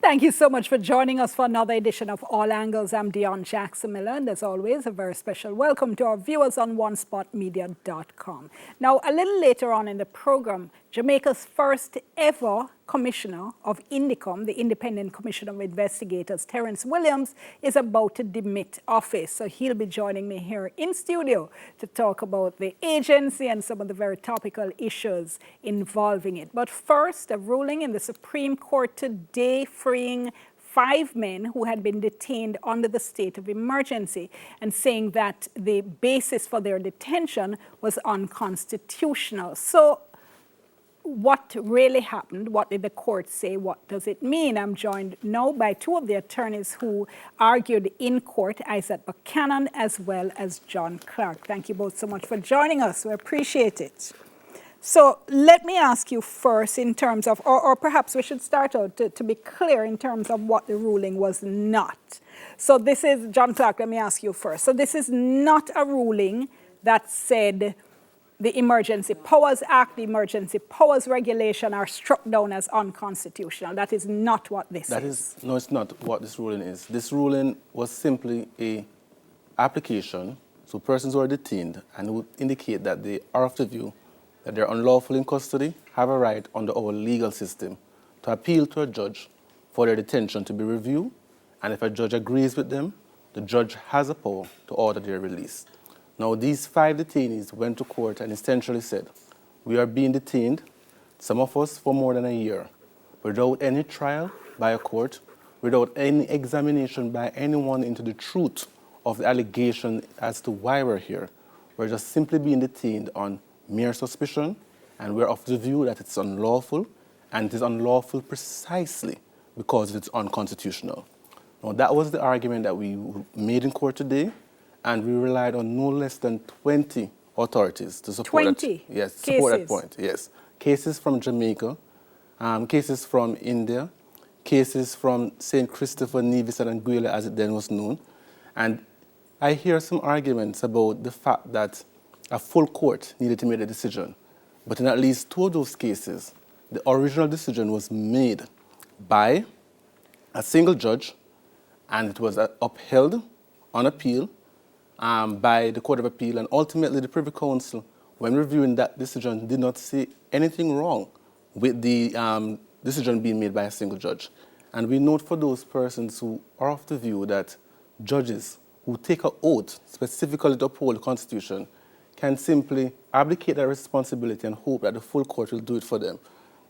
Thank you so much for joining us for another edition of All Angles. I'm Dion Jackson Miller, and as always, a very special welcome to our viewers on onespotmedia.com. Now, a little later on in the program, Jamaica's first ever Commissioner of INDICOM, the Independent Commissioner of Investigators, Terence Williams, is about to demit office. So he'll be joining me here in studio to talk about the agency and some of the very topical issues involving it. But first, a ruling in the Supreme Court today freeing 5 men who had been detained under the state of emergency and saying that the basis for their detention was unconstitutional. So what really happened? What did the court say? What does it mean? I'm joined now by 2 of the attorneys who argued in court, Isaac Buchanan as well as John Clark. Thank you both so much for joining us. We appreciate it. So let me ask you first in terms of, or perhaps we should start out to be clear in terms of what the ruling was not. So this is, John Clark, let me ask you first. So this is not a ruling that said the Emergency Powers Act, the Emergency Powers Regulation are struck down as unconstitutional. That is not what this is. No, it's not what this ruling is. This ruling was simply a application, so persons who are detained and would indicate that they are of the view that they're unlawfully in custody have a right under our legal system to appeal to a judge for their detention to be reviewed, and if a judge agrees with them, the judge has a power to order their release. Now, these 5 detainees went to court and essentially said, we are being detained, some of us for more than a year, without any trial by a court, without any examination by anyone into the truth of the allegation as to why we're here. We're just simply being detained on mere suspicion, and we're of the view that it's unlawful, and it is unlawful precisely because it's unconstitutional. Now, that was the argument that we made in court today, and we relied on no less than 20 authorities to support 20 that. Yes, cases. Support that point. Yes, cases from Jamaica, cases from India, cases from St. Christopher, Nevis, and Anguilla, as it then was known. And I hear some arguments about the fact that a full court needed to make a decision. But in at least 2 of those cases, the original decision was made by a single judge, and it was upheld on appeal by the Court of Appeal, and ultimately the Privy Council, when reviewing that decision, did not see anything wrong with the decision being made by a single judge. And we note for those persons who are of the view that judges who take an oath specifically to uphold the Constitution can simply abdicate their responsibility and hope that the full court will do it for them.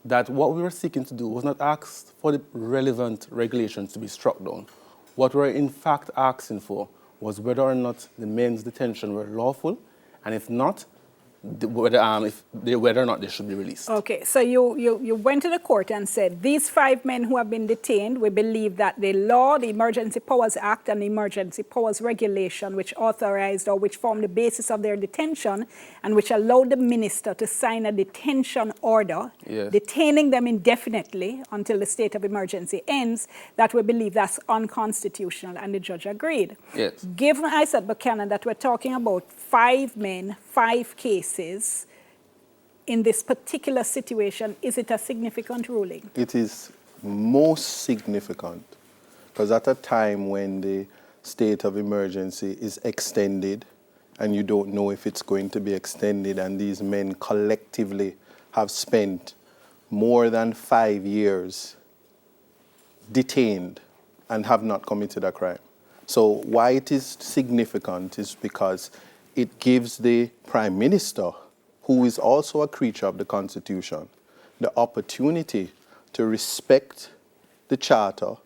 That what we were seeking to do was not ask for the relevant regulations to be struck down. What we're in fact asking for was whether or not the men's detention were lawful, and if not, whether or not they should be released. Okay, so you went to the court and said, these 5 men who have been detained, we believe that the law, the Emergency Powers Act and the Emergency Powers Regulation, which authorized or which formed the basis of their detention and which allowed the minister to sign a detention order, yes, detaining them indefinitely until the state of emergency ends, that we believe that's unconstitutional, and the judge agreed. Yes. Given, I said, Buchanan, that we're talking about 5 men, 5 cases, in this particular situation, is it a significant ruling? It is most significant because at a time when the state of emergency is extended and you don't know if it's going to be extended, and these men collectively have spent more than 5 years detained and have not committed a crime. So why it is significant is because it gives the Prime Minister, who is also a creature of the Constitution, the opportunity to respect the Charter,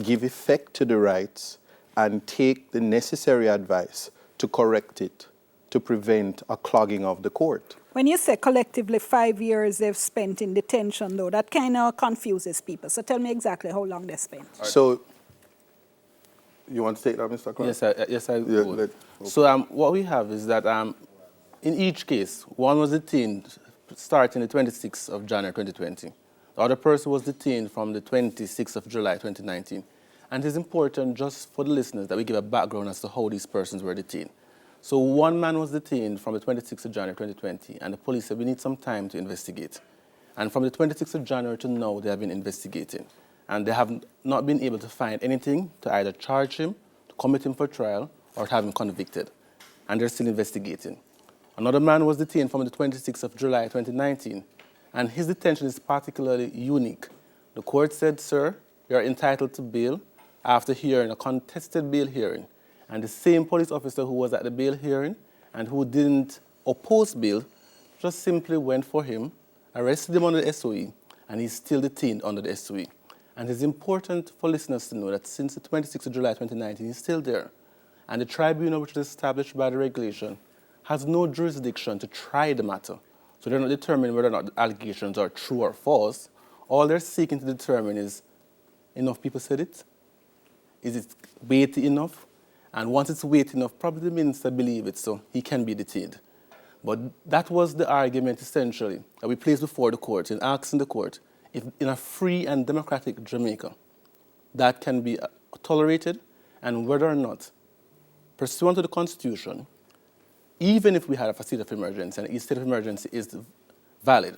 give effect to the rights, and take the necessary advice to correct it, to prevent a clogging of the court. When you say collectively 5 years they've spent in detention, though, that kind of confuses people. So tell me exactly how long they spent. Right. So, you want to take that, Mr. Clark? Yes, I would. Okay. So what we have is that in each case, one was detained starting the 26th of January 2020. The other person was detained from the 26th of July 2019. And it is important just for the listeners that we give a background as to how these persons were detained. So one man was detained from the 26th of January 2020, and the police said we need some time to investigate. And from the 26th of January to now, they have been investigating. and they have not been able to find anything to either charge him, to commit him for trial, or to have him convicted. And they're still investigating. Another man was detained from the 26th of July 2019, and his detention is particularly unique. The court said, sir, you're entitled to bail after hearing a contested bail hearing. And the same police officer who was at the bail hearing and who didn't oppose bail just simply went for him, arrested him under the SOE, and he's still detained under the SOE. And it's important for listeners to know that since the 26th of July 2019, he's still there. And the tribunal, which is established by the regulation, has no jurisdiction to try the matter. So they're not determining whether or not the allegations are true or false. All they're seeking to determine is, enough people said it? Is it weighty enough? And once it's weighty enough, probably the minister believes it, so he can be detained. But that was the argument, essentially, that we placed before the court in asking the court if in a free and democratic Jamaica that can be tolerated, and whether or not, pursuant to the Constitution, even if we had a state of emergency and a state of emergency is valid,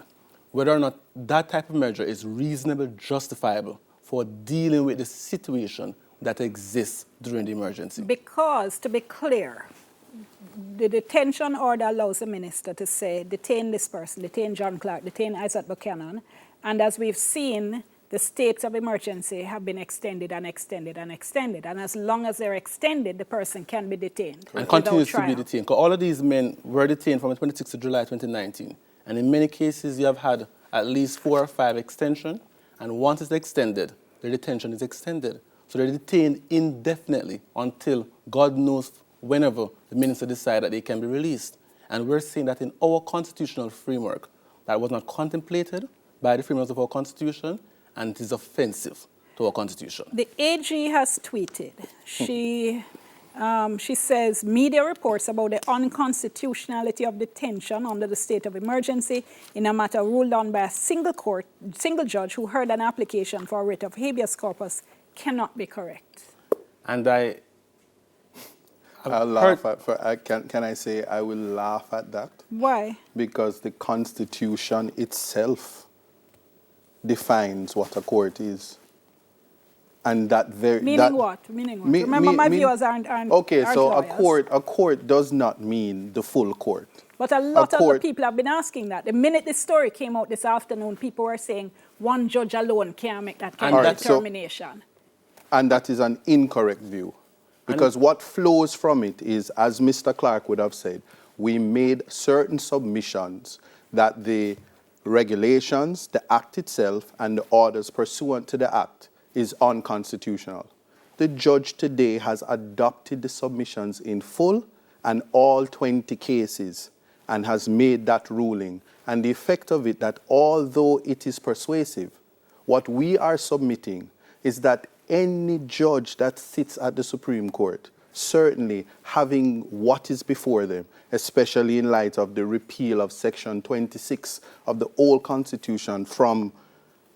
whether or not that type of measure is reasonably justifiable for dealing with the situation that exists during the emergency. Because, to be clear, the detention order allows the minister to say, detain this person, detain John Clark, detain Isaac Buchanan, and as we've seen, the states of emergency have been extended and extended and extended, and as long as they're extended, the person can be detained. And continues to be detained. Because all of these men were detained from the 26th of July 2019, and in many cases you have had at least 4 or 5 extensions, and once it's extended, the detention is extended. So they're detained indefinitely until God knows whenever the minister decides that they can be released. And we're saying that in our constitutional framework, that was not contemplated by the framers of our constitution, and it is offensive to our constitution. The AG has tweeted. She says, media reports about the unconstitutionality of detention under the state of emergency in a matter ruled on by a single judge who heard an application for a writ of habeas corpus cannot be correct. And I'll laugh at, can I say I will laugh at that? Why? Because the Constitution itself defines what a court is. And that very... Meaning what? Remember, my viewers aren't okay, so lawyers. a court does not mean the full court. But a lot of the people have been asking that. The minute this story came out this afternoon, people were saying one judge alone can't make that kind of determination. And that is an incorrect view. Because what flows from it is, as Mr. Clark would have said, we made certain submissions that the regulations, the act itself, and the orders pursuant to the act is unconstitutional. The judge today has adopted the submissions in full and all 20 cases and has made that ruling. And the effect of it, that although it is persuasive, what we are submitting is that any judge that sits at the Supreme Court, certainly having what is before them, especially in light of the repeal of Section 26 of the old Constitution from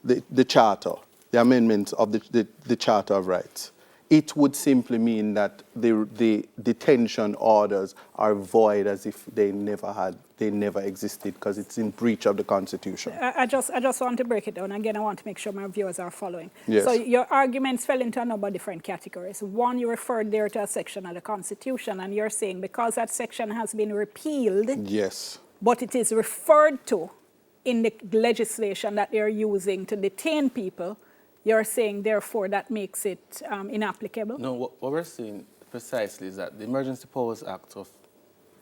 the Charter, the amendment of the Charter of Rights, it would simply mean that the detention orders are void as if they never existed, because it's in breach of the Constitution. I just want to break it down. Again, I want to make sure my viewers are following. Yes. So your arguments fell into a number of different categories. One, you referred there to a section of the Constitution, and you're saying because that section has been repealed, yes, but it is referred to in the legislation that they're using to detain people, you're saying, therefore, that makes it inapplicable? No, what we're saying precisely is that the Emergency Powers Act of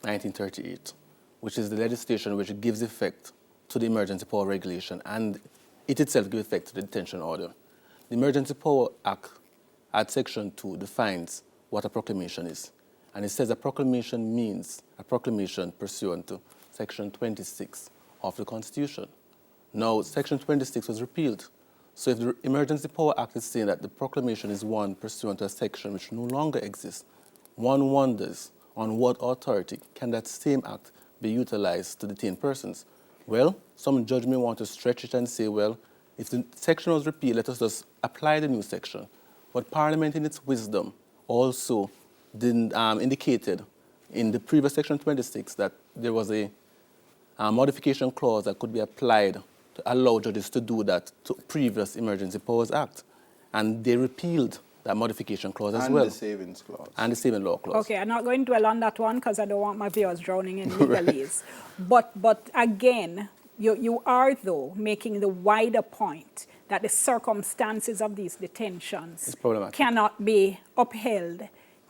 1938, which is the legislation which gives effect to the Emergency Power Regulation, and it itself gives effect to the detention order. The Emergency Power Act, at Section 2, defines what a proclamation is. And it says a proclamation means a proclamation pursuant to Section 26 of the Constitution. Now, Section 26 was repealed. So if the Emergency Power Act is saying that the proclamation is one pursuant to a section which no longer exists, one wonders on what authority can that same act be utilized to detain persons. Well, some judge may want to stretch it and say, well, if the section was repealed, let us just apply the new section. But Parliament, in its wisdom, also indicated in the previous Section 26 that there was a modification clause that could be applied to allow judges to do that to previous Emergency Powers Act. And they repealed that modification clause as and well. the savings clause. And the saving law clause. Okay, I'm not going to dwell on that one because I don't want my viewers drowning in legalese. But again, you are, though, making the wider point that the circumstances of these detentions cannot be upheld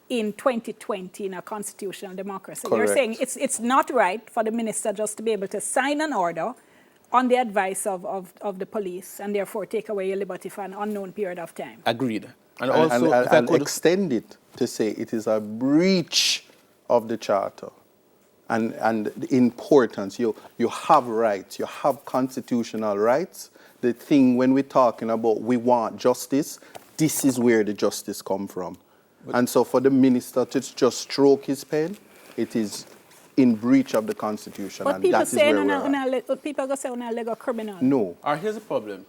in 2020 in a constitutional democracy. Correct. You're saying it's not right for the minister just to be able to sign an order on the advice of the police and therefore take away your liberty for an unknown period of time. Agreed. And also, if I could extend it to say it is a breach of the charter. And the importance, you have rights, you have constitutional rights. The thing when we're talking about we want justice, this is where the justice come from. And so for the minister to just stroke his pen, it is in breach of the Constitution. But and people that is say, where we're at. people go say on a legal criminal. No. Here's the problem.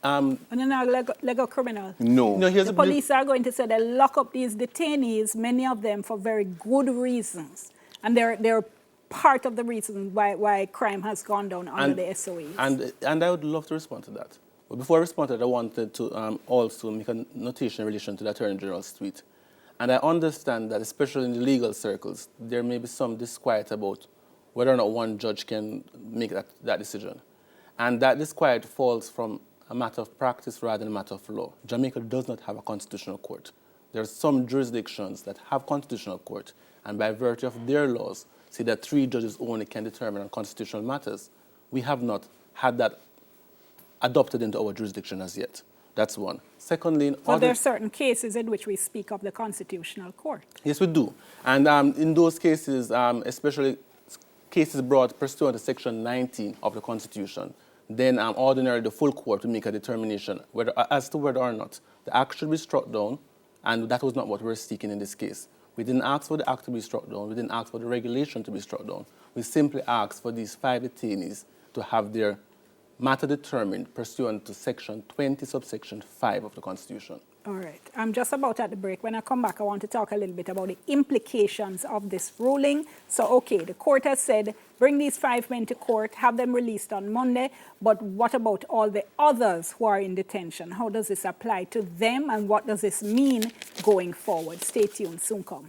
On a legal criminal. No. No, here's The police are going to say they lock up these detainees, many of them for very good reasons. And they're part of the reason why crime has gone down under the SOEs. And I would love to respond to that. But before I respond to that, I wanted to also make a notation in relation to the Attorney General's tweet. And I understand that, especially in the legal circles, there may be some disquiet about whether or not one judge can make that decision. And that disquiet falls from a matter of practice rather than a matter of law. Jamaica does not have a constitutional court. There are some jurisdictions that have constitutional court, and by virtue of their laws, say that 3 judges only can determine on constitutional matters. We have not had that adopted into our jurisdiction as yet. That's one. Secondly, but there are certain cases in which we speak of the Constitutional Court. Yes, we do. And in those cases, especially cases brought pursuant to Section 19 of the Constitution, then ordinarily the full court will make a determination as to whether or not the act should be struck down, and that was not what we're seeking in this case. We didn't ask for the act to be struck down. We didn't ask for the regulation to be struck down. We simply asked for these 5 detainees to have their matter determined pursuant to Section 20, subsection 5 of the Constitution. All right. I'm just about at the break. When I come back, I want to talk a little bit about the implications of this ruling. So, okay, the court has said, bring these 5 men to court, have them released on Monday, but what about all the others who are in detention? How does this apply to them, and what does this mean going forward? Stay tuned. Soon come.